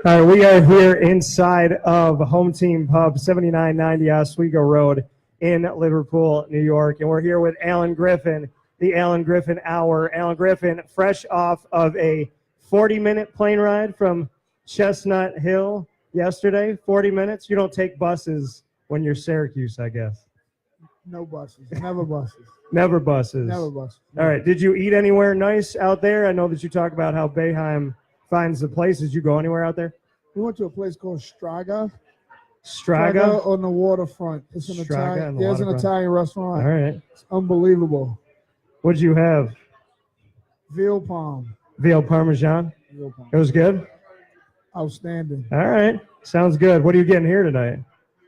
All right, we are here inside of Home Team Pub, 7990 Oswego Road in Liverpool, New York. And we're here with Allen Griffin, the Allen Griffin Hour. Allen Griffin, fresh off of a 40-minute plane ride from Chestnut Hill yesterday. 40 minutes. You don't take buses when you're Syracuse, I guess. No buses. Never buses. Never buses. Never buses. All right. Did you eat anywhere nice out there? I know that you talk about how Boeheim finds the places. You go anywhere out there? We went to a place called Straga. Straga? On the waterfront. It's an Italian. There's an Italian restaurant. All right. It's unbelievable. What'd you have? Veal palm. Veal Parmesan? Veal palm. It was good? Outstanding. All right. Sounds good. What are you getting here tonight?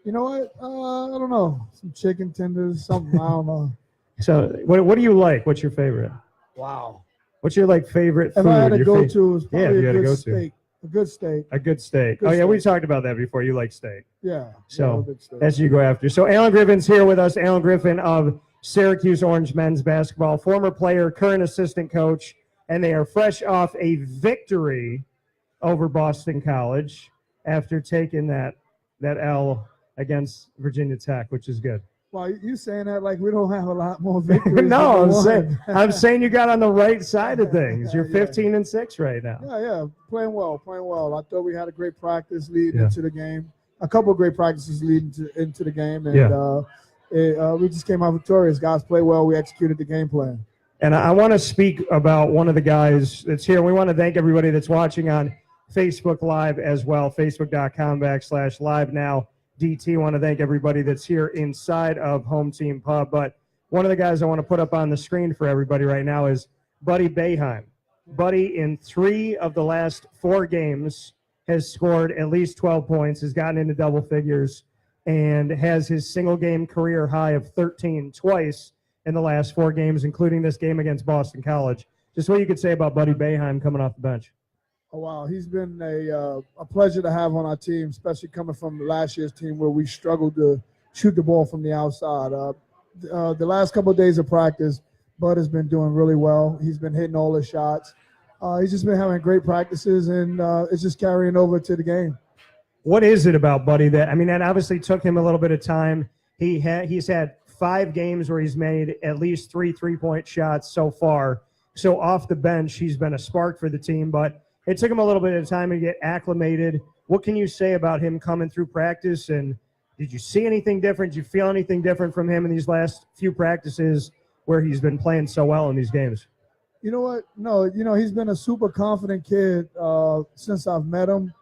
You know what? I don't know. Some chicken tenders, something. I don't know. So what do you like? What's your favorite? Wow. What's your favorite food? If I had to go to, it's Yeah, if probably you had a to go good to. steak. A good steak. A good steak. Good Oh, yeah, we steak. talked about that before. You like steak. Yeah. So good steak. that's you go after. So Allen Griffin's here with us. Allen Griffin of Syracuse Orange men's basketball, former player, current assistant coach, and they are fresh off a victory over Boston College after taking that L against Virginia Tech, which is good. Well, you saying that like we don't have a lot more victories. No, than I'm saying you got on the right side of things. You're Yeah. 15-6 right now. Yeah, playing well. I thought we had a great practice leading Yeah. into the game. A couple of great practices leading into the game, and we just came out victorious. Guys play well. We executed the game plan. And I want to speak about one of the guys that's here. We want to thank everybody that's watching on Facebook Live as well, facebook.com/live now. DT, want to thank everybody that's here inside of Home Team Pub. But one of the guys I want to put up on the screen for everybody right now is Buddy Boeheim. Buddy, in 3 of the last 4 games, has scored at least 12 points, has gotten into double figures, and has his single-game career high of 13 twice in the last 4 games, including this game against Boston College. Just what you could say about Buddy Boeheim coming off the bench. Oh, wow. He's been a pleasure to have on our team, especially coming from last year's team where we struggled to shoot the ball from the outside. The last couple of days of practice, Bud has been doing really well. He's been hitting all his shots. He's just been having great practices, and it's just carrying over to the game. What is it about Buddy that obviously took him a little bit of time. He's had 5 games where he's made at least 3 3-point shots so far. So off the bench, he's been a spark for the team, but it took him a little bit of time to get acclimated. What can you say about him coming through practice? And did you see anything different? Did you feel anything different from him in these last few practices where he's been playing so well in these games? You know what? No, he's been a super confident kid since I've met him.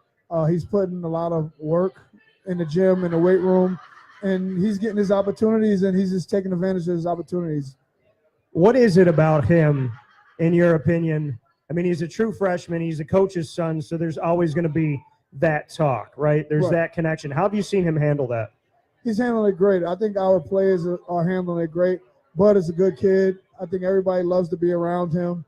He's putting a lot of work in the gym, in the weight room, and he's getting his opportunities, and he's just taking advantage of his opportunities. What is it about him, in your opinion? I mean, he's a true freshman. He's a coach's son, so there's always going to be that talk, right? There's that connection. How have you seen him handle that? He's handling it great. I think our players are handling it great. Bud is a good kid. I think everybody loves to be around him.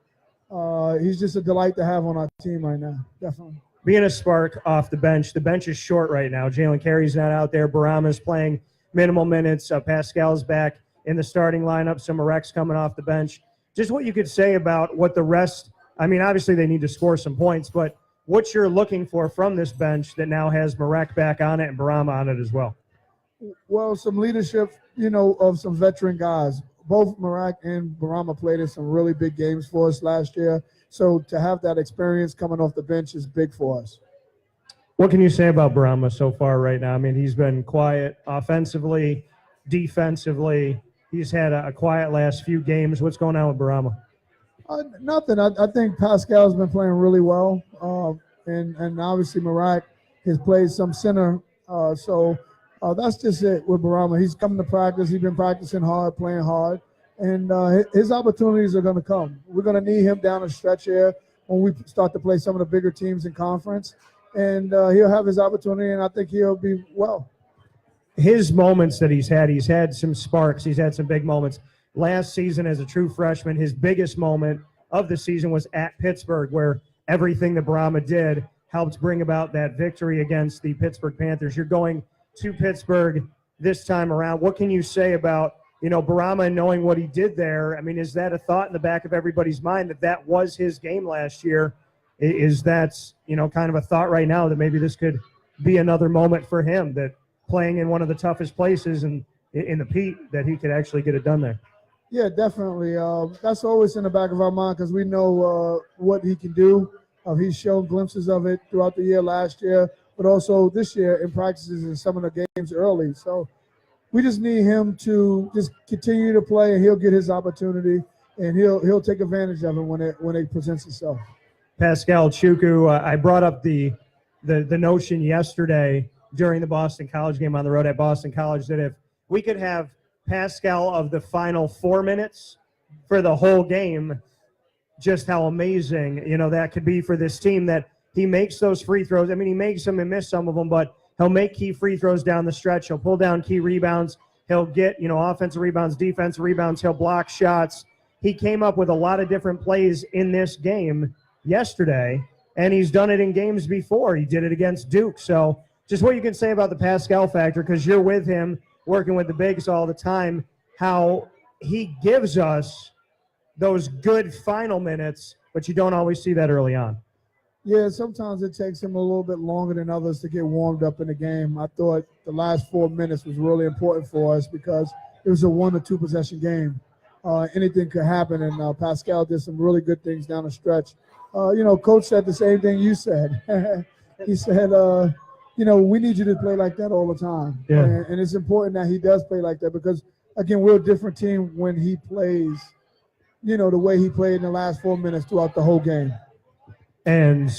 He's just a delight to have on our team right now, definitely. Being a spark off the bench is short right now. Jalen Carey's not out there. Barama's playing minimal minutes. Pascal's back in the starting lineup. So Marek's coming off the bench. Just what you could say about what the rest – I mean, obviously they need to score some points, but what you're looking for from this bench that now has Marek back on it and Barama on it as well? Well, some leadership, of some veteran guys. Both Marek and Barama played in some really big games for us last year. So to have that experience coming off the bench is big for us. What can you say about Barama so far right now? I mean, he's been quiet offensively, defensively. He's had a quiet last few games. What's going on with Barama? Nothing. I think Pascal's been playing really well. And obviously Marek has played some center. So that's just it with Barama. He's coming to practice. He's been practicing hard, playing hard. And his opportunities are going to come. We're going to need him down the stretch here when we start to play some of the bigger teams in conference. And he'll have his opportunity, and I think he'll be well. His moments that he's had some sparks. He's had some big moments. Last season as a true freshman, his biggest moment of the season was at Pittsburgh, where everything that Barama did helped bring about that victory against the Pittsburgh Panthers. You're going to Pittsburgh this time around. What can you say about, Barama and knowing what he did there? I mean, is that a thought in the back of everybody's mind that was his game last year? Is that, kind of a thought right now that maybe this could be another moment for him, that playing in one of the toughest places and in the Pete, that he could actually get it done there? Yeah, definitely. That's always in the back of our mind because we know what he can do. He's shown glimpses of it throughout the year last year, but also this year in practices and some of the games early. So we just need him to just continue to play, and he'll get his opportunity, and he'll take advantage of it when it presents itself. Pascal Chukwu, I brought up the notion yesterday during the Boston College game on the road at Boston College that if we could have Pascal of the final 4 minutes for the whole game, just how amazing, that could be for this team, that he makes those free throws. I mean, he makes them and miss some of them, but he'll make key free throws down the stretch. He'll pull down key rebounds. He'll get, offensive rebounds, defensive rebounds. He'll block shots. He came up with a lot of different plays in this game yesterday, and he's done it in games before. He did it against Duke. So just what you can say about the Pascal factor, because you're with him, working with the bigs all the time, how he gives us those good final minutes, but you don't always see that early on. Yeah, sometimes it takes him a little bit longer than others to get warmed up in the game. I thought the last 4 minutes was really important for us because it was a 1 or 2 possession game. Anything could happen, and Pascal did some really good things down the stretch. Coach said the same thing you said. He said, we need you to play like that all the time. Yeah. And it's important that he does play like that because, again, we're a different team when he plays, the way he played in the last 4 minutes throughout the whole game. And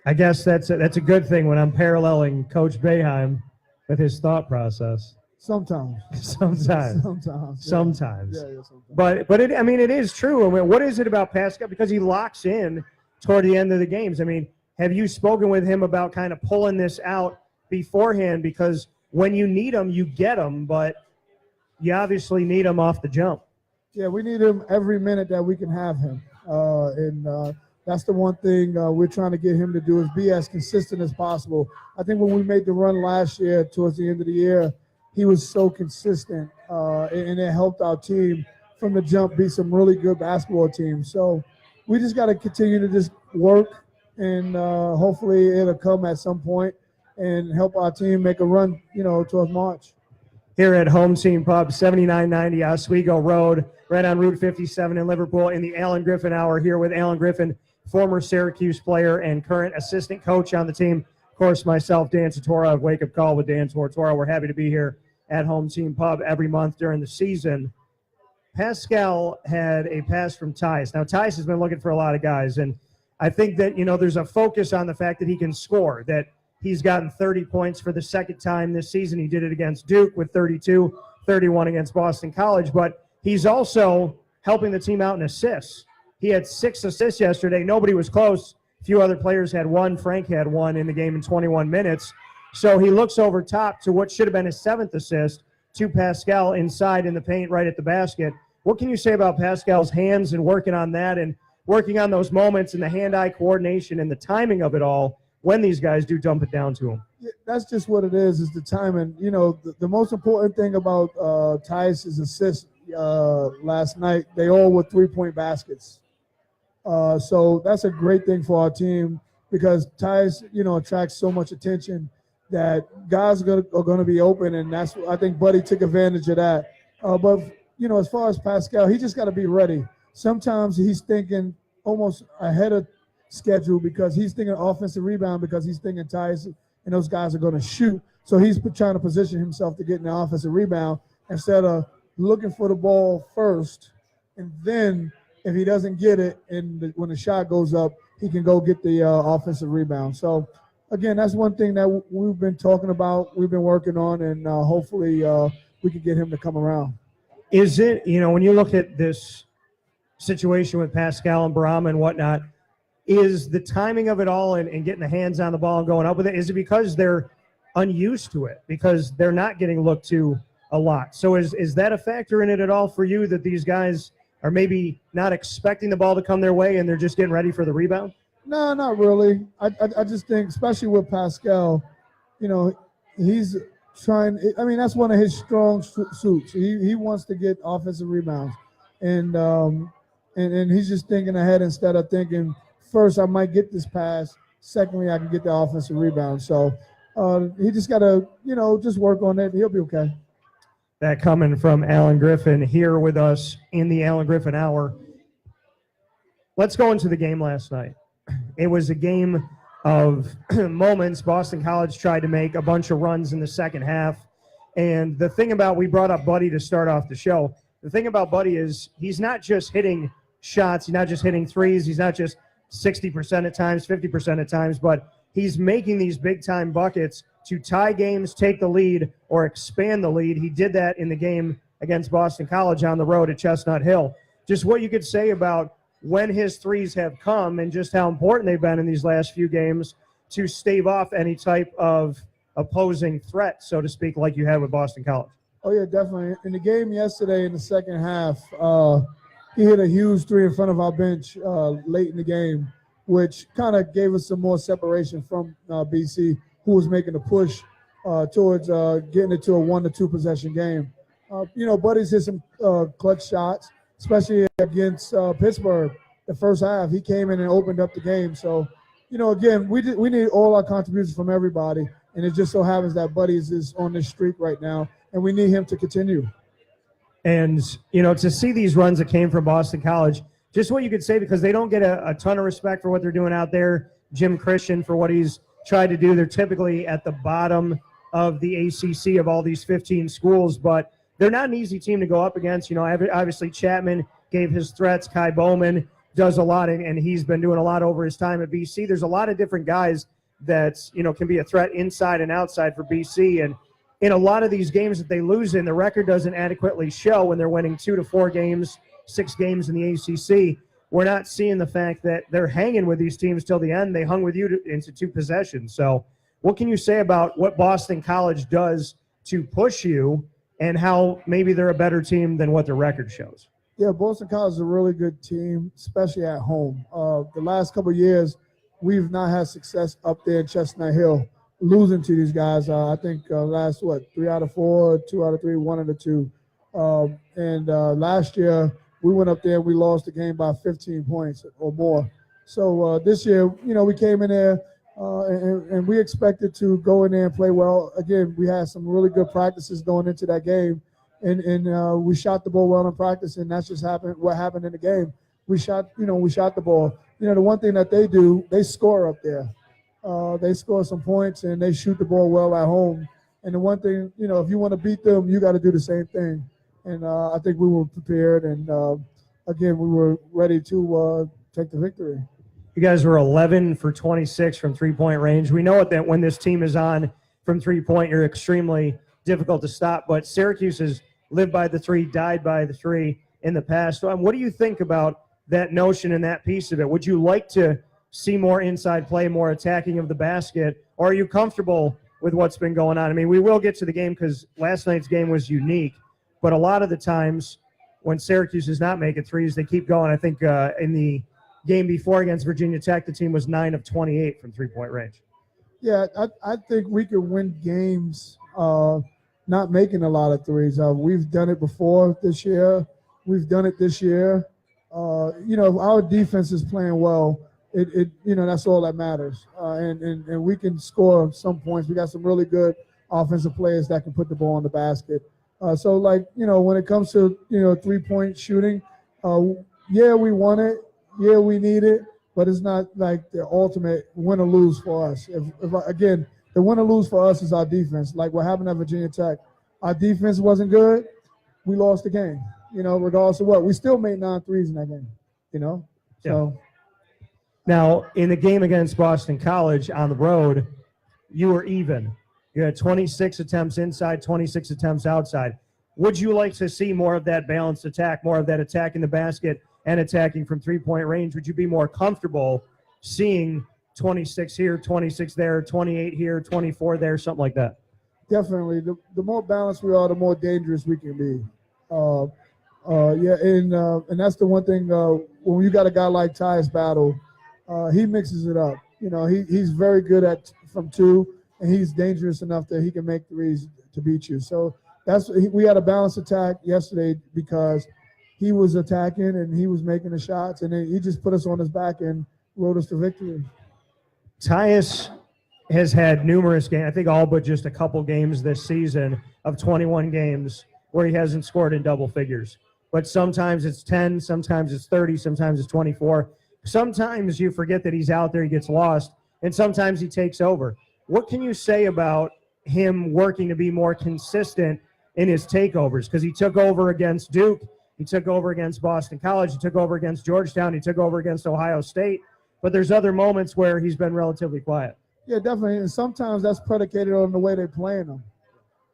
I guess that's a good thing when I'm paralleling Coach Boeheim with his thought process. Sometimes. Sometimes. Yeah, But it is true. I mean, what is it about Pascal? Because he locks in toward the end of the games. I mean, have you spoken with him about kind of pulling this out beforehand? Because when you need him, you get him, but you obviously need him off the jump. Yeah, we need him every minute that we can have him. And that's the one thing we're trying to get him to do, is be as consistent as possible. I think when we made the run last year towards the end of the year, he was so consistent, and it helped our team from the jump be some really good basketball teams. So we just got to continue to just work, and hopefully it'll come at some point and help our team make a run, towards March. Here at Home Team Pub, 7990 Oswego Road, right on Route 57 in Liverpool, in the Allen Griffin Hour, here with Allen Griffin, former Syracuse player and current assistant coach on the team. Of course, myself, Dan Tortora of Wake Up Call with Dan Tortora. We're happy to be here at Home Team Pub every month during the season. Pascal had a pass from Tice. Now, Tice has been looking for a lot of guys, and I think that, there's a focus on the fact that he can score, that he's gotten 30 points for the second time this season. He did it against Duke with 32, 31 against Boston College, but he's also helping the team out in assists. He had 6 assists yesterday. Nobody was close. A few other players had 1. Frank had 1 in the game in 21 minutes. So he looks over top to what should have been his 7th assist to Pascal inside in the paint right at the basket. What can you say about Pascal's hands and working on that and working on those moments and the hand-eye coordination and the timing of it all when these guys do dump it down to him? Yeah, that's just what it is the timing. The most important thing about Tice's assists last night, they all were 3-point baskets. So that's a great thing for our team because Tice, attracts so much attention that guys are going to be open, and I think Buddy took advantage of that. But as far as Pascal, he just got to be ready. Sometimes he's thinking almost ahead of schedule because he's thinking offensive rebound because he's thinking Tice and those guys are going to shoot. So he's trying to position himself to get in the offensive rebound instead of looking for the ball first, and then if he doesn't get it and when the shot goes up, he can go get the offensive rebound. So, again, that's one thing that we've been talking about, we've been working on, and hopefully we can get him to come around. Is it, when you look at this situation with Pascal and Barama and whatnot, is the timing of it all and getting the hands on the ball and going up with it, is it because they're unused to it, because they're not getting looked to a lot? So is that a factor in it at all for you, that these guys are maybe not expecting the ball to come their way and they're just getting ready for the rebound? No, not really. I just think, especially with Pascal, he's trying – that's one of his strong suits. He wants to get offensive rebounds. And he's just thinking ahead instead of thinking first, I might get this pass. Secondly, I can get the offensive rebound. So he just got to, just work on it. He'll be okay. That coming from Allen Griffin here with us in the Allen Griffin Hour. Let's go into the game last night. It was a game of moments. Boston College tried to make a bunch of runs in the second half. And the thing about, we brought up Buddy to start off the show. The thing about Buddy is he's not just hitting shots. He's not just hitting threes. He's not just 60% at times, 50% at times, but he's making these big-time buckets to tie games, take the lead, or expand the lead. He did that in the game against Boston College on the road at Chestnut Hill. Just what you could say about when his threes have come and just how important they've been in these last few games to stave off any type of opposing threat, so to speak, like you had with Boston College. Oh, yeah, definitely. In the game yesterday in the second half, he hit a huge three in front of our bench late in the game, which kind of gave us some more separation from BC, who was making a push towards getting it to a 1 to 2 possession game. Buddy's hit some clutch shots, especially against Pittsburgh the first half. He came in and opened up the game. So, again, we need all our contributions from everybody, and it just so happens that Buddy's is on this streak right now, and we need him to continue. And, to see these runs that came from Boston College, just what you could say, because they don't get a ton of respect for what they're doing out there. Jim Christian, for what he's tried to do, they're typically at the bottom of the ACC of all these 15 schools, but they're not an easy team to go up against. Obviously Chapman gave his threats. Kai Bowman does a lot, and he's been doing a lot over his time at BC. There's a lot of different guys that, can be a threat inside and outside for BC, and in a lot of these games that they lose in, the record doesn't adequately show when they're winning 2 to 4 games, 6 games in the ACC. We're not seeing the fact that they're hanging with these teams till the end. They hung with you into 2 possessions. So what can you say about what Boston College does to push you and how maybe they're a better team than what their record shows? Yeah, Boston College is a really good team, especially at home. The last couple of years, we've not had success up there in Chestnut Hill, losing to these guys. I think last, 3 out of 4, 2 out of 3, 1 out of 2. And last year, we went up there and we lost the game by 15 points or more. So this year, we came in there and we expected to go in there and play well. Again, we had some really good practices going into that game. And we shot the ball well in practice, and that's just what happened in the game. We shot the ball. The one thing that they do, they score up there. They score some points, and they shoot the ball well at home. And the one thing, if you want to beat them, you got to do the same thing. And I think we were prepared, and, again, we were ready to take the victory. You guys were 11 for 26 from three-point range. We know that when this team is on from three-point, you're extremely difficult to stop. But Syracuse has lived by the 3, died by the 3 in the past. So, what do you think about that notion and that piece of it? Would you like to see more inside play, more attacking of the basket, or are you comfortable with what's been going on? I mean, we will get to the game because last night's game was unique, but a lot of the times when Syracuse is not making threes, they keep going. I think in the game before against Virginia Tech, the team was 9 of 28 from three-point range. Yeah, I think we could win games not making a lot of threes. We've done it before this year. We've done it this year. Our defense is playing well. That's all that matters. And we can score some points. We got some really good offensive players that can put the ball in the basket. So, when it comes to, 3-point shooting, yeah, we want it. Yeah, we need it. But it's not like the ultimate win or lose for us. Again, the win or lose for us is our defense. Like what happened at Virginia Tech. Our defense wasn't good. We lost the game, regardless of what. We still made 9 threes in that game, So. Yeah. Now, in the game against Boston College on the road, you were even. You had 26 attempts inside, 26 attempts outside. Would you like to see more of that balanced attack, more of that attack in the basket and attacking from three-point range? Would you be more comfortable seeing 26 here, 26 there, 28 here, 24 there, something like that? Definitely. The more balanced we are, the more dangerous we can be. And that's the one thing when you got a guy like Tyus Battle, he mixes it up. He's very good from 2, and he's dangerous enough that he can make threes to beat you. So we had a balanced attack yesterday because he was attacking and he was making the shots, and then he just put us on his back and rode us to victory. Tyus has had numerous games, I think all but just a couple games this season of 21 games where he hasn't scored in double figures. But sometimes it's 10, sometimes it's 30, sometimes it's 24. Sometimes you forget that he's out there, he gets lost, and sometimes he takes over. What can you say about him working to be more consistent in his takeovers? Because he took over against Duke, he took over against Boston College, he took over against Georgetown, he took over against Ohio State, but there's other moments where he's been relatively quiet. Yeah, definitely, and sometimes that's predicated on the way they're playing them.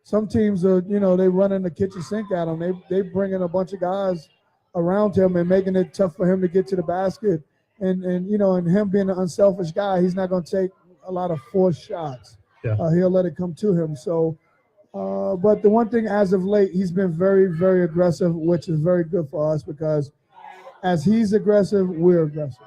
Some teams are, they run in the kitchen sink at him. They bring in a bunch of guys around him and making it tough for him to get to the basket. And him being an unselfish guy, he's not going to take a lot of forced shots. Yeah. He'll let it come to him. So, but the one thing as of late, he's been very, very aggressive, which is very good for us because as he's aggressive, we're aggressive.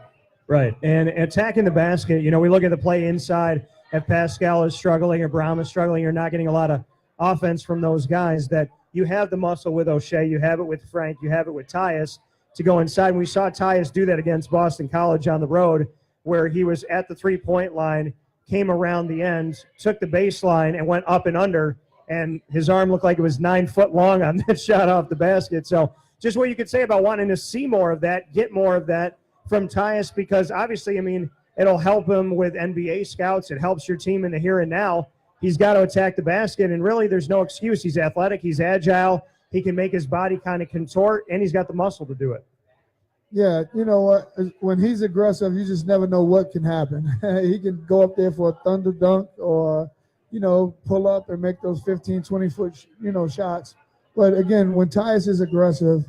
Right, and attacking the basket, we look at the play inside. If Pascal is struggling or Brown is struggling, you're not getting a lot of offense from those guys. That you have the muscle with O'Shea, you have it with Frank, you have it with Tyus to go inside. And we saw Tyus do that against Boston College on the road where he was at the three-point line, came around the end, took the baseline, and went up and under, and his arm looked like it was 9 foot long on that shot off the basket. So just what you could say about wanting to see more of that, get more of that from Tyus, because obviously, it'll help him with NBA scouts. It helps your team in the here and now. He's got to attack the basket, and really there's no excuse. He's athletic, he's agile, he can make his body kind of contort, and he's got the muscle to do it. Yeah, you know what? When he's aggressive, you just never know what can happen. He can go up there for a thunder dunk or, pull up and make those 15, 20-foot, shots. But, again, when Tyus is aggressive,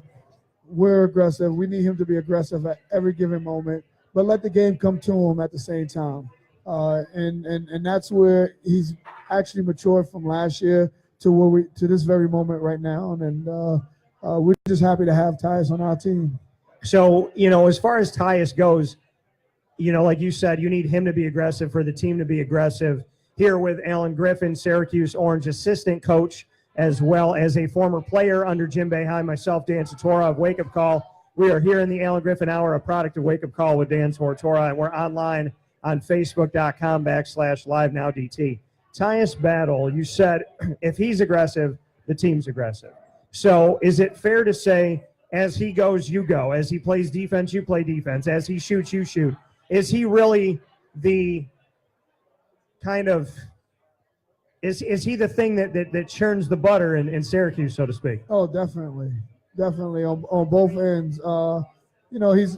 we're aggressive. We need him to be aggressive at every given moment, but let the game come to him at the same time. And that's where he's actually matured from last year to this very moment right now. And we're just happy to have Tyus on our team. So, as far as Tyus goes, like you said, you need him to be aggressive for the team to be aggressive. Here with Allen Griffin, Syracuse Orange assistant coach, as well as a former player under Jim Boeheim, myself, Dan Tortora of Wake Up Call. We are here in the Allen Griffin Hour, a product of Wake Up Call with Dan Tortora, and we're online on Facebook.com/LiveNowDT. Tyus Battle, you said if he's aggressive, the team's aggressive. So is it fair to say as he goes, you go. As he plays defense, you play defense. As he shoots, you shoot. Is he really the kind of is he the thing that churns the butter in Syracuse, so to speak? Oh, definitely on both ends.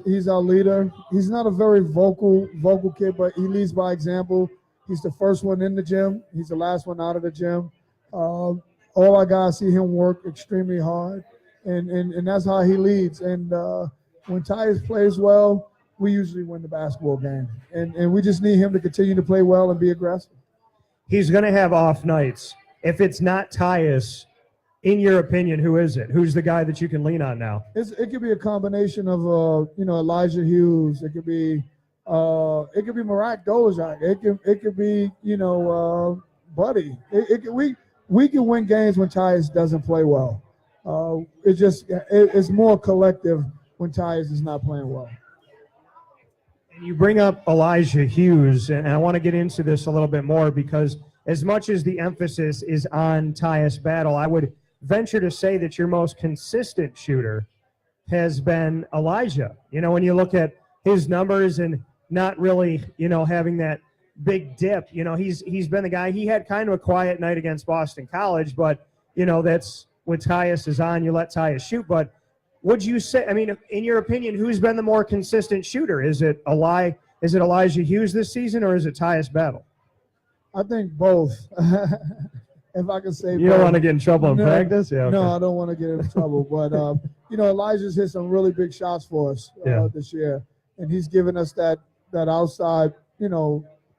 He's our leader. He's not a very vocal kid, but he leads by example. He's the first one in the gym. He's the last one out of the gym. All our guys see him work extremely hard, and that's how he leads. And when Tyus plays well, we usually win the basketball game. And we just need him to continue to play well and be aggressive. He's going to have off nights. If it's not Tyus, in your opinion, who is it? Who's the guy that you can lean on now? It could be a combination of Elijah Hughes. It could be Marat Dozak. It could be Buddy. We can win games when Tyus doesn't play well. It's more collective when Tyus is not playing well. You bring up Elijah Hughes, and I want to get into this a little bit more because as much as the emphasis is on Tyus Battle, I would venture to say that your most consistent shooter has been Elijah. When you look at his numbers and not really, having that big dip, he's been the guy. He had kind of a quiet night against Boston College, but, that's when Tyus is on, you let Tyus shoot. But would you say, in your opinion, who's been the more consistent shooter? Is it Elijah Hughes this season, or is it Tyus Battle? I think both. If I can say you don't want to get in trouble in practice? Yeah, okay. No, I don't want to get in trouble. But, Elijah's hit some really big shots for us this year. And he's given us that outside,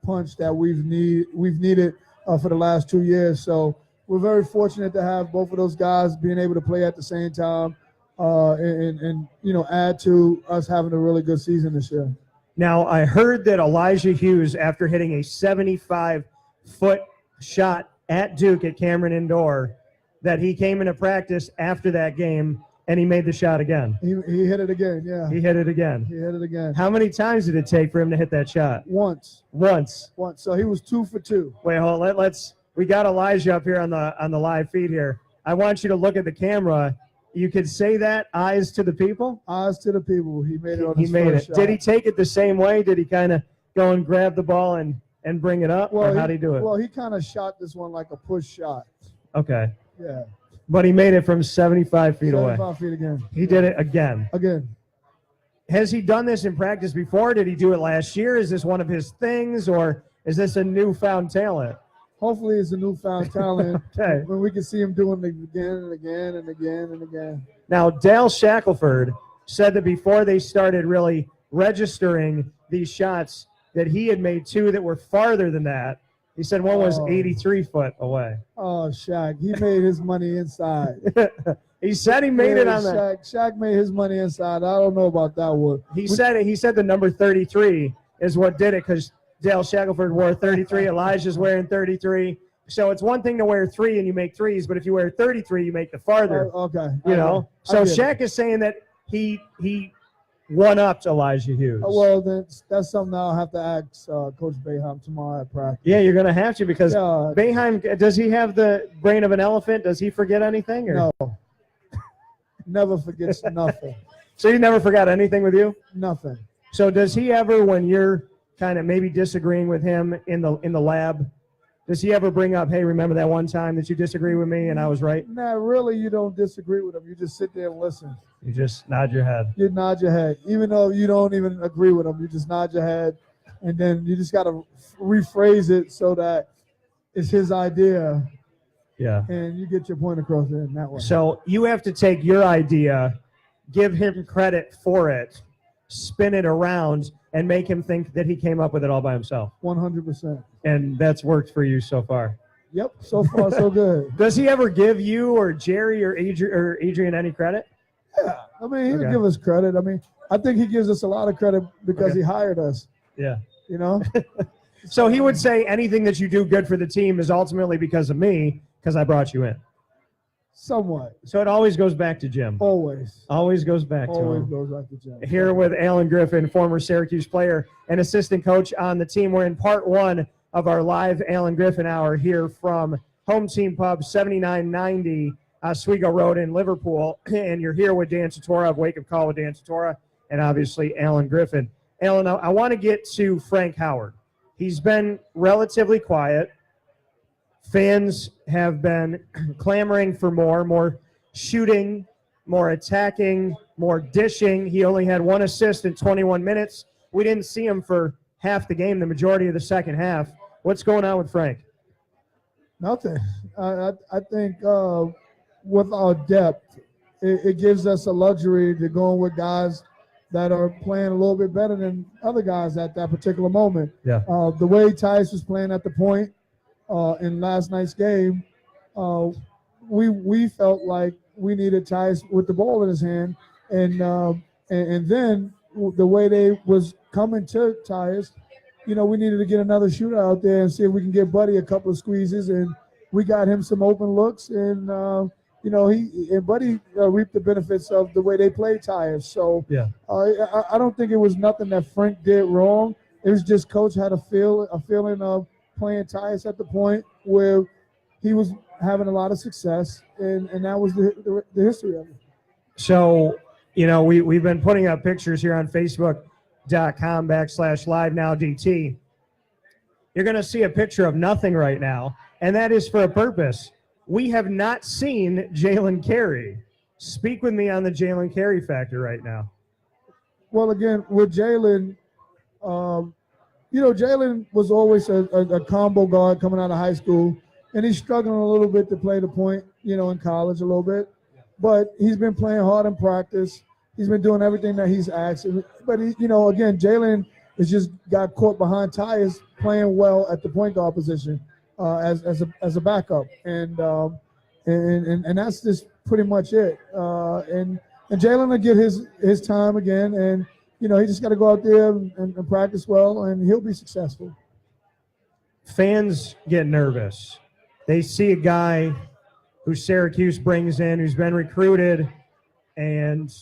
punch that we've needed for the last 2 years. So we're very fortunate to have both of those guys being able to play at the same time. And add to us having a really good season this year. Now, I heard that Elijah Hughes, after hitting a 75-foot shot at Duke at Cameron Indoor, that he came into practice after that game and he made the shot again. He hit it again, yeah. He hit it again. He hit it again. How many times did it take for him to hit that shot? Once. Once. So he was 2 for 2. Wait, hold on. We got Elijah up here on the live feed here. I want you to look at the camera. You could say that, eyes to the people? Eyes to the people. He made it on his He made it. shot. Did he take it the same way? Did he kind of go and grab the ball and bring it up? Well, or how did he do it? Well, he kind of shot this one like a push shot. Okay. Yeah. But he made it from 75 feet away. 75 feet again. He did it again. Again. Has he done this in practice before? Did he do it last year? Is this one of his things, or is this a newfound talent? Hopefully it's a newfound talent. Okay. When we can see him doing it again and again and again and again. Now, Dale Shackelford said that before they started really registering these shots, that he had made 2 that were farther than that. He said one was 83 foot away. Oh, Shaq. He made his money inside. He said he made it on that. Shaq made his money inside. I don't know about that one. He said the number 33 is what did it, because Dale Shackelford wore 33. Elijah's wearing 33. So it's one thing to wear 3 and you make threes, but if you wear 33, you make the farther. Okay. You know? So Shaq is saying that he one-upped Elijah Hughes. Well, that's something I'll have to ask Coach Boeheim tomorrow at practice. Yeah, you're going to have to, because Boeheim, does he have the brain of an elephant? Does he forget anything? Or? No. Never forgets nothing. So he never forgot anything with you? Nothing. So does he ever, when you're kind of maybe disagreeing with him in the lab, does he ever bring up, hey, remember that one time that you disagreed with me and I was right? Nah, really, you don't disagree with him. You just sit there and listen. You just nod your head. You nod your head. Even though you don't even agree with him, you just nod your head. And then you just got to rephrase it so that it's his idea. Yeah. And you get your point across in that way. So you have to take your idea, give him credit for it, spin it around, and make him think that he came up with it all by himself. 100%. And that's worked for you so far. Yep. So far, so good. Does he ever give you or Jerry or Adrian any credit? Yeah. I mean, he'll give us credit. I mean, I think he gives us a lot of credit because he hired us. Yeah. You know? So he would say anything that you do good for the team is ultimately because of me, because I brought you in. Somewhat. So it always goes back to Jim. Always. Always goes back to him. Always goes back to Jim. Here with Allen Griffin, former Syracuse player and assistant coach on the team. We're in part 1 of our live Allen Griffin Hour here from Home Team Pub, 7990 Oswego Road in Liverpool. And you're here with Dan Tortora of Wake Up Call with Dan Tortora and obviously Allen Griffin. Allen, I want to get to Frank Howard. He's been relatively quiet. Fans have been clamoring for more shooting, more attacking, more dishing. He only had 1 assist in 21 minutes. We didn't see him for half the game, the majority of the second half. What's going on with Frank? Nothing. I think with our depth, it gives us a luxury to go in with guys that are playing a little bit better than other guys at that particular moment. Yeah. The way Tyus was playing at the point in last night's game, we felt like we needed Tyus with the ball in his hand, and then the way they was coming to Tyus, you know, we needed to get another shooter out there and see if we can get Buddy a couple of squeezes, and we got him some open looks, and you know, Buddy reaped the benefits of the way they played Tyus. So yeah, I don't think it was nothing that Frank did wrong. It was just Coach had a feeling of playing Tyus at the point where he was having a lot of success, and that was the history of it. So, you know, we've been putting up pictures here on Facebook.com/LiveNowDT. You're going to see a picture of nothing right now, and that is for a purpose. We have not seen Jalen Carey. Speak with me on the Jalen Carey factor right now. Well, again, with Jalen, you know, Jalen was always a combo guard coming out of high school, and he's struggling a little bit to play the point, you know, in college a little bit. But he's been playing hard in practice. He's been doing everything that he's asked. But, you know, again, Jalen has just got caught behind Tyus playing well at the point guard position as a backup. And that's just pretty much it. And Jalen will get his time again. And, you know, he just got to go out there and practice well, and he'll be successful. Fans get nervous. They see a guy who Syracuse brings in, who's been recruited and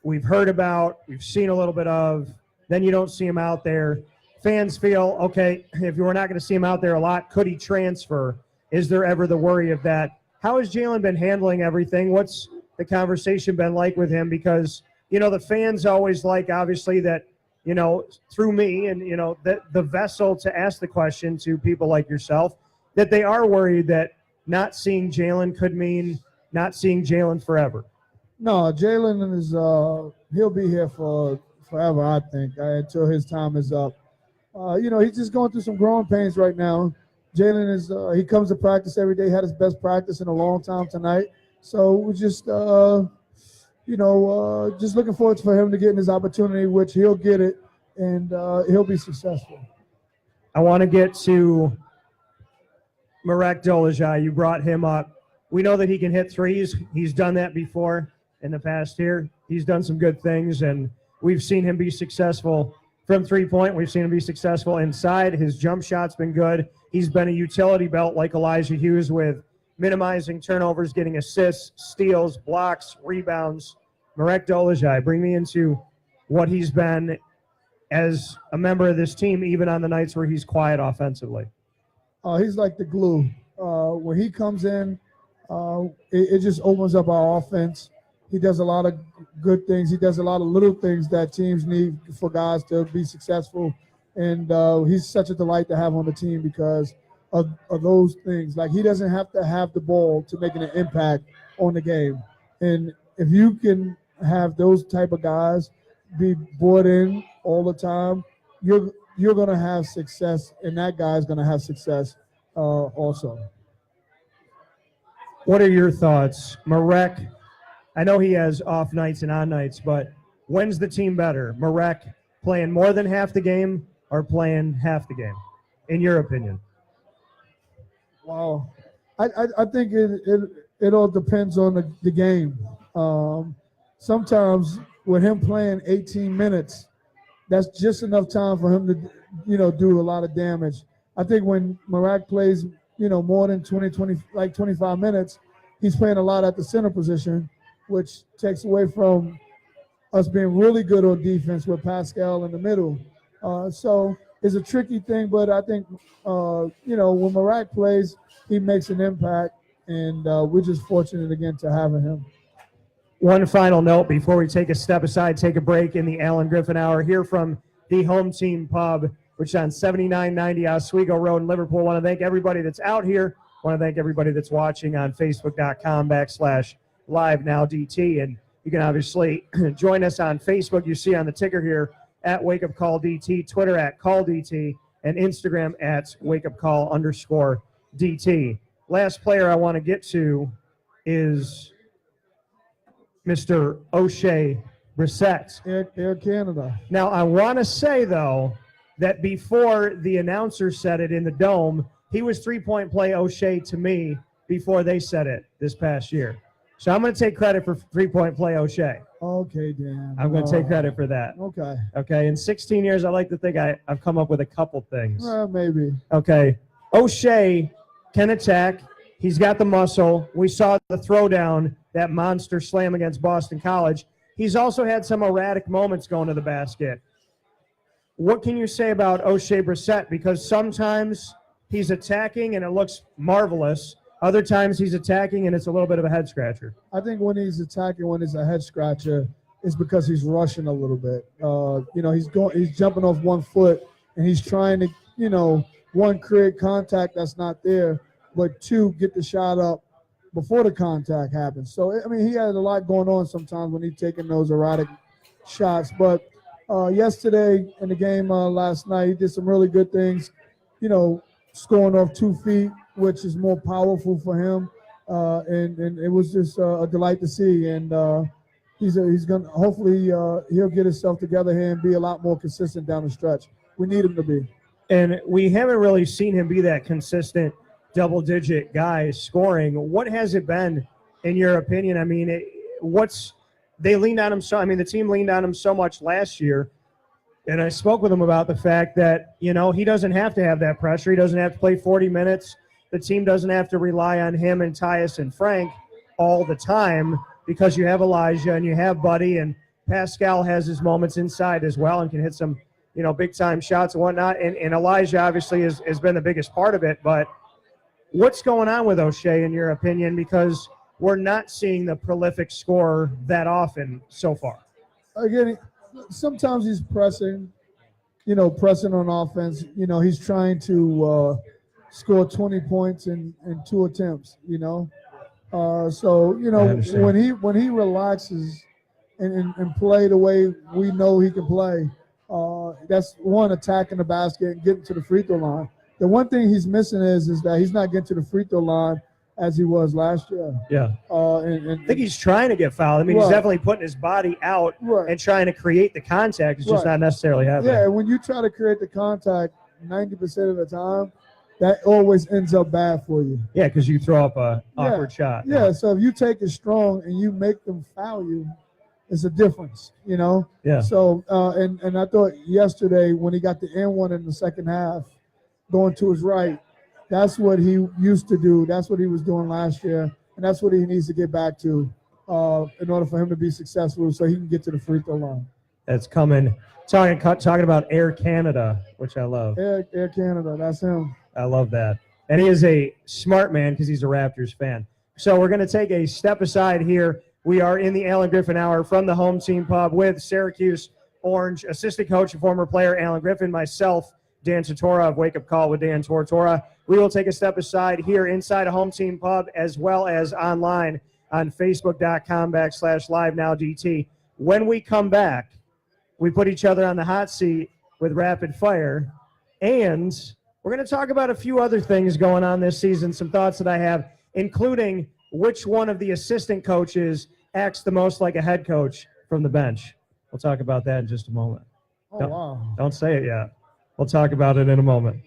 we've heard about, we've seen a little bit of, then you don't see him out there. Fans feel, okay, if we're not going to see him out there a lot, could he transfer? Is there ever the worry of that? How has Jalen been handling everything? What's the conversation been like with him? Because, the fans always like, obviously, that, through me and, the vessel to ask the question to people like yourself, that they are worried that not seeing Jalen could mean not seeing Jalen forever. No, Jalen is he'll be here for forever, I think, until his time is up. He's just going through some growing pains right now. Jalen is he comes to practice every day, had his best practice in a long time tonight. So we're just just looking forward for him to getting his opportunity, which he'll get it, and he'll be successful. I want to get to Marek Dolezaj. You brought him up. We know that he can hit threes. He's done that before in the past year. He's done some good things, and we've seen him be successful from three-point. We've seen him be successful inside. His jump shot's been good. He's been a utility belt like Elijah Hughes with minimizing turnovers, getting assists, steals, blocks, rebounds. Marek Dolezaj, bring me into what he's been as a member of this team, even on the nights where he's quiet offensively. He's like the glue. When he comes in, it just opens up our offense. He does a lot of good things. He does a lot of little things that teams need for guys to be successful. And he's such a delight to have on the team because of those things. Like, he doesn't have to have the ball to make an impact on the game. And if you can have those type of guys be brought in all the time, you're going to have success, and that guy's going to have success also. What are your thoughts? Marek, I know he has off nights and on nights, but when's the team better? Marek playing more than half the game or playing half the game, in your opinion? Wow. I think it all depends on the game. Sometimes with him playing 18 minutes, that's just enough time for him to, do a lot of damage. I think when Marek plays, more than 25 minutes, he's playing a lot at the center position, which takes away from us being really good on defense with Pascal in the middle. So it's a tricky thing, but I think, when Marek plays, he makes an impact, and we're just fortunate again to having him. One final note before we take a step aside, take a break in the Allen Griffin Hour here from the Home Team Pub, which is on 7990 Oswego Road in Liverpool. I want to thank everybody that's out here. I want to thank everybody that's watching on Facebook.com/LiveNowDT. And you can obviously join us on Facebook. You see on the ticker here at Wake Up Call DT, Twitter at Call DT, and Instagram at WakeUpCall_DT. Last player I want to get to is Mr. O'Shea Brissett. Air Canada. Now, I want to say, though, that before the announcer said it in the Dome, he was three-point play O'Shea to me before they said it this past year. So I'm going to take credit for three-point play O'Shea. Okay, Dan. I'm going to take credit for that. Okay. Okay, in 16 years, I like to think I've come up with a couple things. Maybe. Okay, O'Shea can attack. He's got the muscle. We saw the throwdown, that monster slam against Boston College. He's also had some erratic moments going to the basket. What can you say about O'Shea Brissett? Because sometimes he's attacking and it looks marvelous. Other times he's attacking and it's a little bit of a head scratcher. I think when he's attacking, when it's a head scratcher, it's because he's rushing a little bit. He's jumping off 1 foot and he's trying to, one, create contact that's not there, but two, get the shot up before the contact happens. So, he had a lot going on sometimes when he's taking those erratic shots. But yesterday in the game last night, he did some really good things, scoring off 2 feet, which is more powerful for him. And it was just a delight to see. And he's going to hopefully he'll get himself together here and be a lot more consistent down the stretch. We need him to be. And we haven't really seen him be that consistent double-digit guy scoring. What has it been, in your opinion? They leaned on him the team leaned on him so much last year, and I spoke with him about the fact that, he doesn't have to have that pressure. He doesn't have to play 40 minutes. The team doesn't have to rely on him and Tyus and Frank all the time. because you have Elijah and you have Buddy, and Pascal has his moments inside as well and can hit some, big-time shots and whatnot. And Elijah obviously has been the biggest part of it. But what's going on with O'Shea, in your opinion? Because we're not seeing the prolific scorer that often so far. Again, sometimes he's pressing on offense. He's trying to score 20 points in 2 attempts, So, when he relaxes and play the way we know he can play, that's one, attacking the basket and getting to the free throw line. The one thing he's missing is that he's not getting to the free throw line as he was last year. Yeah. I think he's trying to get fouled. I mean, right. He's definitely putting his body out right. and trying to create the contact. It's just right. not necessarily happening. Yeah, when you try to create the contact 90% of the time, that always ends up bad for you. Yeah, because you throw up a awkward shot. Yeah, so if you take it strong and you make them foul you, it's a difference, Yeah. So, and I thought yesterday when he got the N1 in the second half, going to his right, that's what he used to do. That's what he was doing last year, and that's what he needs to get back to in order for him to be successful so he can get to the free throw line. That's coming. Talking about Air Canada, which I love. Air Canada, that's him. I love that. And he is a smart man because he's a Raptors fan. So we're going to take a step aside here. We are in the Allen Griffin Hour from the Home Team Pub with Syracuse Orange assistant coach and former player Allen Griffin, myself, Dan Tortora of Wake Up Call with Dan Tortora. We will take a step aside here inside a Home Team Pub as well as online on Facebook.com/LiveNowDT. When we come back, we put each other on the hot seat with rapid fire, and we're going to talk about a few other things going on this season, some thoughts that I have, including which one of the assistant coaches acts the most like a head coach from the bench. We'll talk about that in just a moment. Oh, wow. Don't say it yet. We'll talk about it in a moment.